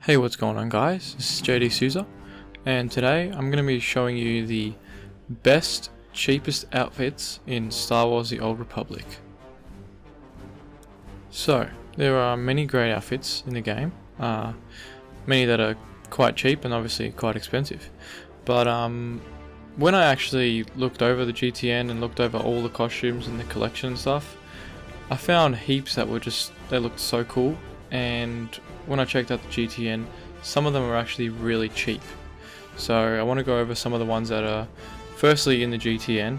Hey, what's going on guys? This is JDeeSouza, and today I'm going to be showing you the best, cheapest outfits in Star Wars The Old Republic. So, there are many great outfits in the game, many that are quite cheap and obviously quite expensive. But when I actually looked over the GTN and looked over all the costumes and the collection and stuff, I found heaps that were they looked so cool. And when I checked out the GTN, some of them are actually really cheap. So I want to go over some of the ones that are firstly in the GTN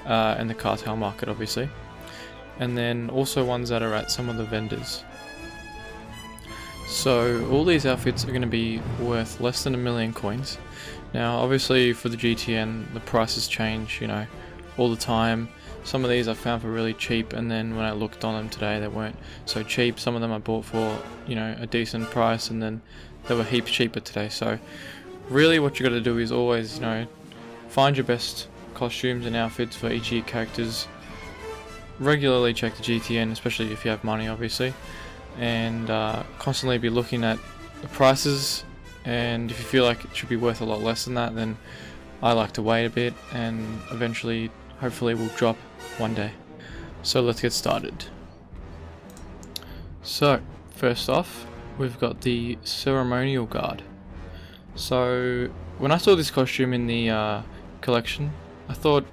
and the Cartel market obviously, and then also ones that are at some of the vendors. So all these outfits are going to be worth less than 1,000,000 coins. Now obviously for the GTN the prices change, all the time. Some of these I found for really cheap, and then when I looked on them today they weren't so cheap. Some of them I bought for a decent price, and then they were heaps cheaper today. So really what you got to do is always find your best costumes and outfits for each of your characters. Regularly check the GTN, especially if you have money obviously, and constantly be looking at the prices, and if you feel like it should be worth a lot less than that, then I like to wait a bit and eventually hopefully will drop one day. So let's get started. So first off, we've got the Ceremonial Guard. So when I saw this costume in the collection, I thought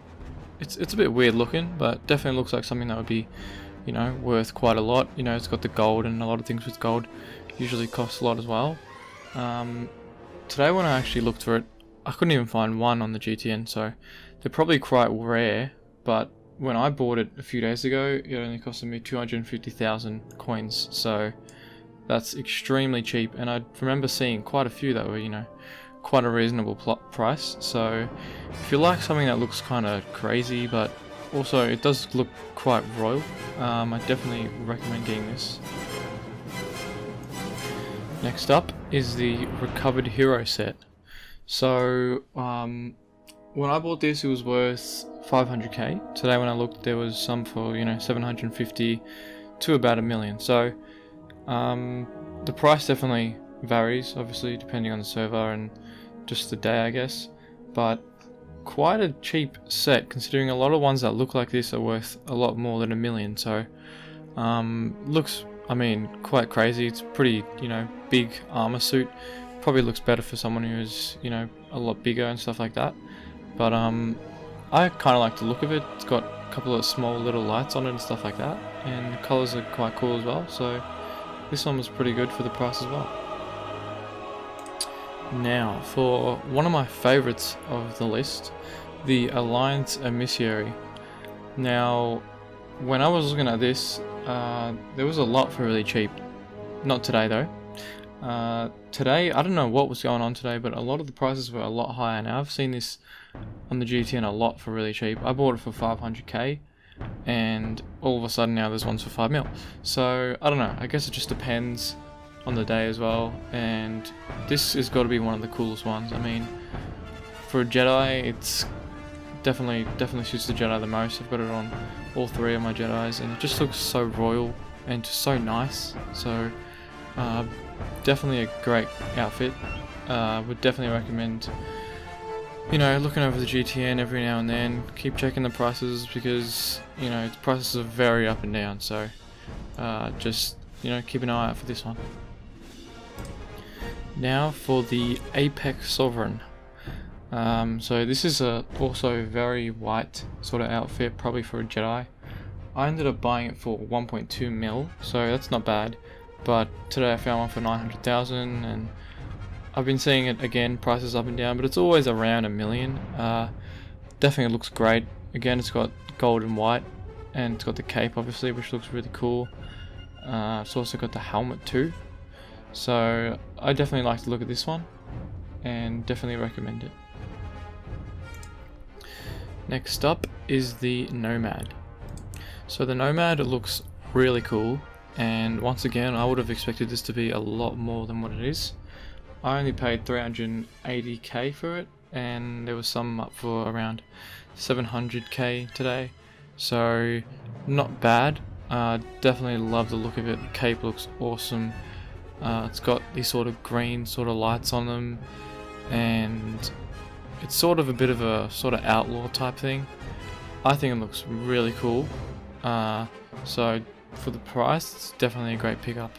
it's a bit weird looking, but definitely looks like something that would be worth quite a lot. It's got the gold, and a lot of things with gold usually cost a lot as well. Today when I actually looked for it, I couldn't even find one on the GTN, so they're probably quite rare. But when I bought it a few days ago, it only costed me 250,000 coins, so that's extremely cheap. And I remember seeing quite a few that were quite a reasonable price. So if you like something that looks kind of crazy but also it does look quite royal, I definitely recommend getting this. Next up is the Recovered Hero set. So when I bought this, it was worth 500k. Today when I looked, there was some for 750 to about 1,000,000. So the price definitely varies, obviously depending on the server and just the day, I guess. But quite a cheap set, considering a lot of ones that look like this are worth a lot more than 1,000,000. So looks, quite crazy. It's pretty, big armor suit. Probably looks better for someone who's a lot bigger and stuff like that. But I kind of like the look of it. It's got a couple of small little lights on it and stuff like that, and the colors are quite cool as well. So this one was pretty good for the price as well. Now for one of my favorites of the list, the Alliance Emissary. Now when I was looking at this, there was a lot for really cheap. Not today though. Today, I don't know what was going on today, but a lot of the prices were a lot higher. Now I've seen this on the GTN a lot for really cheap. I bought it for 500k, and all of a sudden now there's ones for 5 mil. So I don't know, I guess it just depends on the day as well, and this has got to be one of the coolest ones. For a Jedi, it's definitely suits the Jedi the most. I've got it on all 3 of my Jedis, and it just looks so royal and just so nice. So definitely a great outfit. Would definitely recommend looking over the GTN every now and then. Keep checking the prices, because the prices are very up and down, so just keep an eye out for this one. Now for the Apex Sovereign. So this is also very white sort of outfit, probably for a Jedi. I ended up buying it for 1.2 mil, so that's not bad. But today I found one for 900,000, and I've been seeing it again, prices up and down, but it's always around 1,000,000. Definitely looks great. Again, it's got gold and white, and it's got the cape obviously, which looks really cool. It's also got the helmet too. So I definitely like to look at this one, and definitely recommend it. Next up is the Nomad. So the Nomad looks really cool. And once again, I would have expected this to be a lot more than what it is. I only paid 380k for it, and there was some up for around 700k today. So not bad. Definitely love the look of it. The cape looks awesome. It's got these sort of green sort of lights on them, and it's sort of a bit of a sort of outlaw type thing. I think it looks really cool. So for the price, it's definitely a great pickup.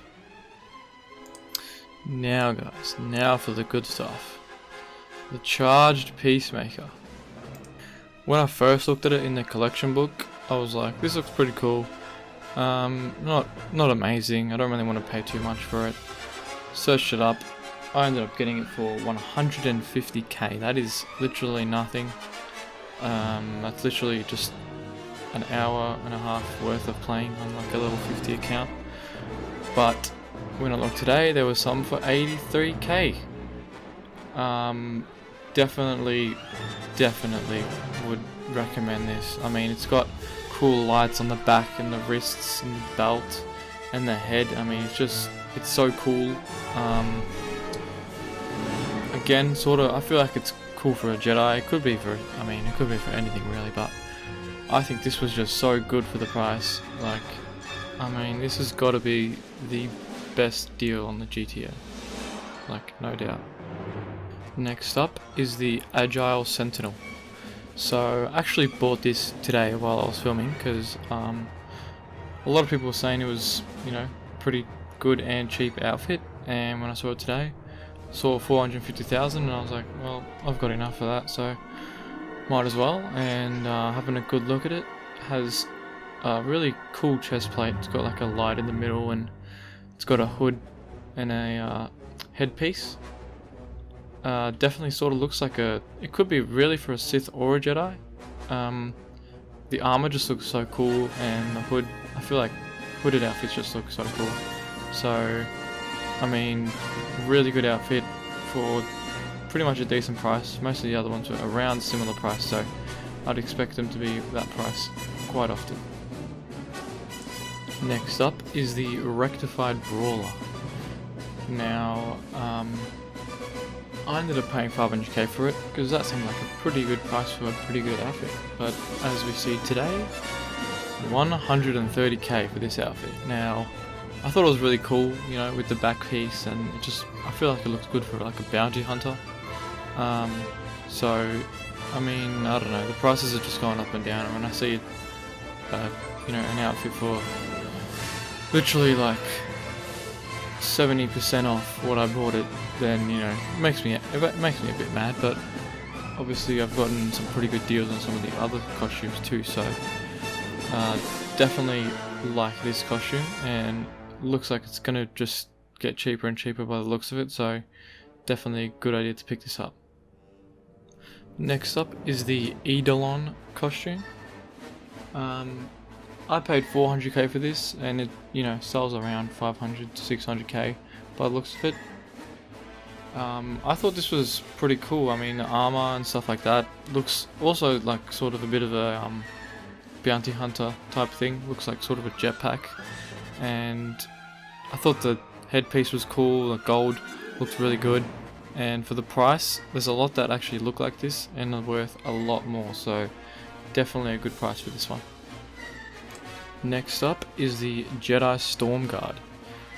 Now guys, now for the good stuff. The Charged Peacemaker. When I first looked at it in the collection book, I was like, this looks pretty cool. Not amazing. I don't really want to pay too much for it. Searched it up. I ended up getting it for 150k. That is literally nothing. That's literally just an hour and a half worth of playing on like a level 50 account. But when I looked today, there was some for 83k. Definitely would recommend this. I mean, it's got cool lights on the back and the wrists and the belt and the head. I mean, it's so cool. Again, sort of, I feel like it's cool for a Jedi. It could be for, I mean, it could be for anything really, but I think this was just so good for the price. Like, I mean, this has got to be the best deal on the GTA. Like, no doubt. Next up is the Agile Sentinel. So I actually bought this today while I was filming because a lot of people were saying it was, you know, pretty good and cheap outfit, and when I saw it today, saw 450,000 and I was like, well, I've got enough for that, so might as well. And having a good look at it, has a really cool chest plate. It's got like a light in the middle, and it's got a hood and a headpiece. Definitely sort of looks like it could be really for a Sith or a Jedi. The armor just looks so cool, and the hood, I feel like hooded outfits just look so cool. So, I mean, really good outfit for pretty much a decent price. Most of the other ones were around similar price, so I'd expect them to be that price quite often. Next up is the Rectified Brawler. Now, I ended up paying 500k for it because that seemed like a pretty good price for a pretty good outfit. But as we see today, 130k for this outfit. Now, I thought it was really cool, you know, with the back piece, and it just, I feel like it looks good for like a bounty hunter. So, I mean, I don't know, the prices are just going up and down, and when I see it, you know, an outfit for literally like 70% off what I bought it, then, you know, it makes me a bit mad. But obviously I've gotten some pretty good deals on some of the other costumes too, so definitely like this costume, and looks like it's gonna just get cheaper and cheaper by the looks of it, so definitely a good idea to pick this up. Next up is the Eidolon costume. I paid 400k for this, and it, you know, sells around 500 to 600k by the looks of it. I thought this was pretty cool. I mean, the armor and stuff like that looks also like sort of a bit of a bounty hunter type thing. Looks like sort of a jetpack, and I thought the headpiece was cool. The gold looked really good, and for the price, there's a lot that actually look like this and are worth a lot more. So definitely a good price for this one. Next up is the Jedi Stormguard.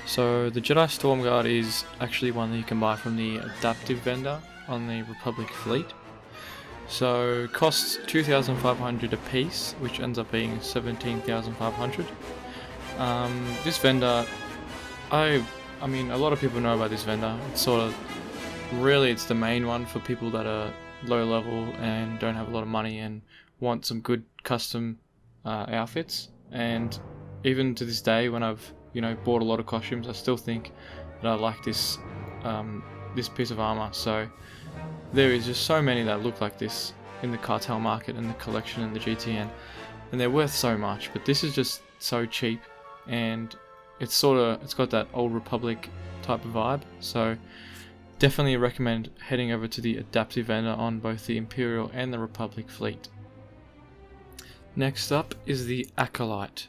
So the Jedi Stormguard is actually one that you can buy from the adaptive vendor on the Republic fleet. So it costs 2,500 a piece, which ends up being 17,500. This vendor, I mean, a lot of people know about this vendor. It's sort of, really, it's the main one for people that are low level and don't have a lot of money and want some good custom outfits. And even to this day, when I've, you know, bought a lot of costumes, I still think that I like this this piece of armor. So there is just so many that look like this in the Cartel market and the collection and the GTN, and they're worth so much. But this is just so cheap, and it's got that old Republic type of vibe. So definitely recommend heading over to the adaptive vendor on both the Imperial and the Republic fleet. Next up is the Acolyte.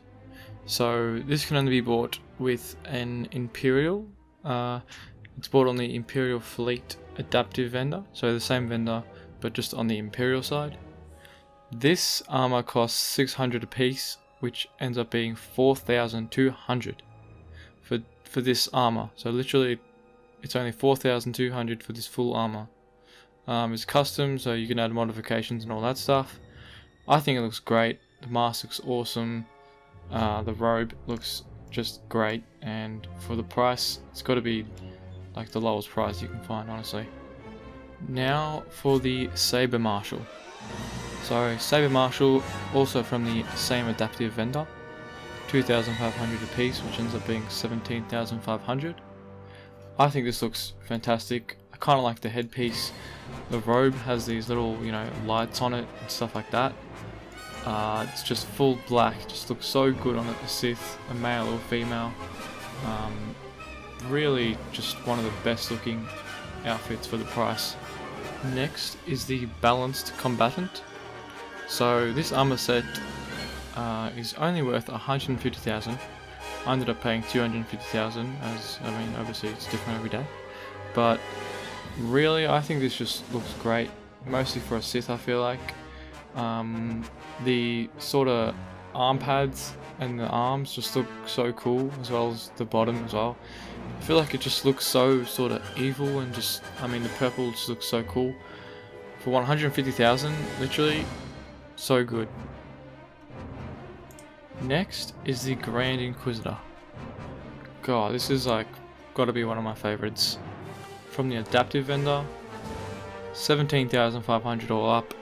So this can only be bought with an Imperial. It's bought on the Imperial fleet adaptive vendor, so the same vendor but just on the Imperial side. This armor costs 600 a piece, which ends up being 4,200. For for this armor. So literally it's only 4,200 for this full armor. It's custom, so you can add modifications and all that stuff. I think it looks great. The mask looks awesome. The robe looks just great, and for the price, it's got to be like the lowest price you can find, honestly. Now for the Saber Marshal. So Saber Marshal, also from the same adaptive vendor, 2,500 a piece, which ends up being 17,500. I think this looks fantastic. I kind of like the headpiece. The robe has these little, lights on it and stuff like that. It's just full black. Just looks so good on a Sith, a male or female. Really, just one of the best looking outfits for the price. Next is the balanced Combatant. So this armor set is only worth 150,000. I ended up paying 250,000, as obviously it's different every day. But really, I think this just looks great, mostly for a Sith. I feel like the sort of arm pads and the arms just look so cool, as well as the bottom as well. I feel like it just looks so sort of evil, and just the purple just looks so cool. For 150,000, literally so good. Next is the Grand Inquisitor. God, this is like gotta be one of my favorites. From the adaptive vendor, 17,500 all up.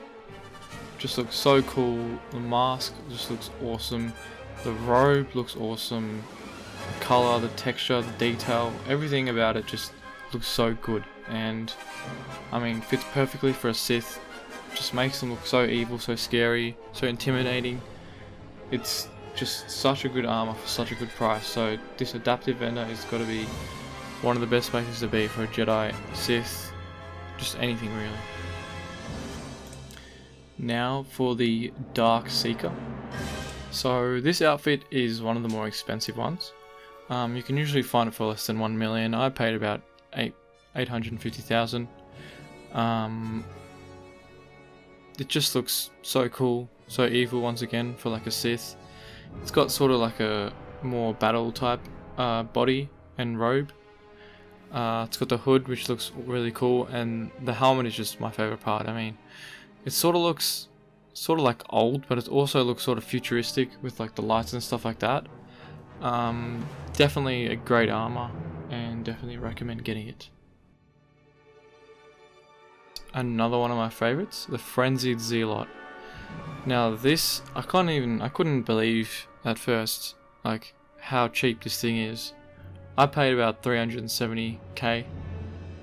Just looks so cool. The mask just looks awesome. The robe looks awesome. The color, the texture, the detail, everything about it just looks so good. And fits perfectly for a Sith. Just makes them look so evil, so scary, so intimidating. It's just such a good armor for such a good price. So this adaptive vendor has got to be one of the best places to be for a Jedi, Sith, just anything really. Now for the Dark Seeker. So this outfit is one of the more expensive ones. You can usually find it for less than 1 million. I paid about 850,000. It just looks so cool, so evil once again for like a Sith. It's got sort of like a more battle type body and robe. It's got the hood, which looks really cool, and the helmet is just my favorite part. It sort of looks like old, but it also looks sort of futuristic with like the lights and stuff like that. Definitely a great armor, and definitely recommend getting it. Another one of my favorites, the Frenzied Zealot. Now this, I couldn't believe at first like how cheap this thing is. I paid about 370k.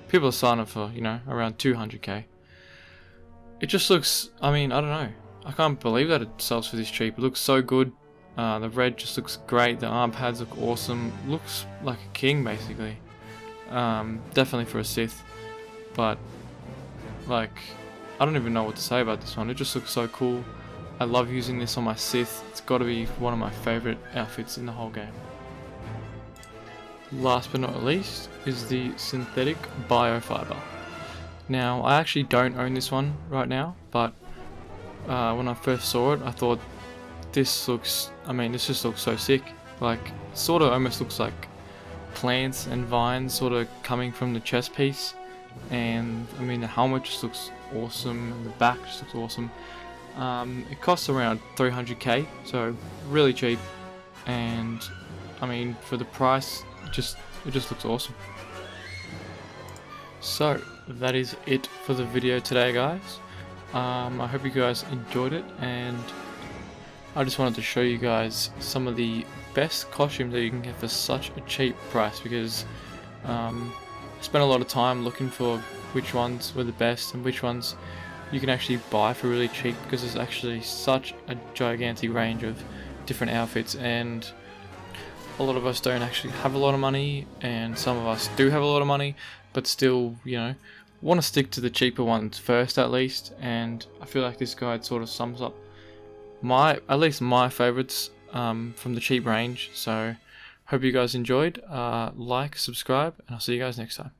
People are signing up for, around 200k. It just looks, I don't know. I can't believe that it sells for this cheap. It looks so good. The red just looks great. The arm pads look awesome. Looks like a king basically. Definitely for a Sith. But I don't even know what to say about this one. It just looks so cool. I love using this on my Sith. It's got to be one of my favorite outfits in the whole game. Last but not least is the synthetic Bio Fibre. Now I actually don't own this one right now, but when I first saw it, I thought this just looks so sick. Like, sort of almost looks like plants and vines sort of coming from the chest piece. And the helmet just looks awesome, and the back just looks awesome. It costs around 300k, so really cheap, and for the price, it just looks awesome. So that is it for the video today, guys. I hope you guys enjoyed it, and I just wanted to show you guys some of the best costumes that you can get for such a cheap price, because I spent a lot of time looking for which ones were the best and which ones you can actually buy for really cheap, because there's actually such a gigantic range of different outfits, and a lot of us don't actually have a lot of money, and some of us do have a lot of money, but still, want to stick to the cheaper ones first at least. And I feel like this guide sort of sums up at least my favorites from the cheap range. So hope you guys enjoyed. Like, subscribe, and I'll see you guys next time.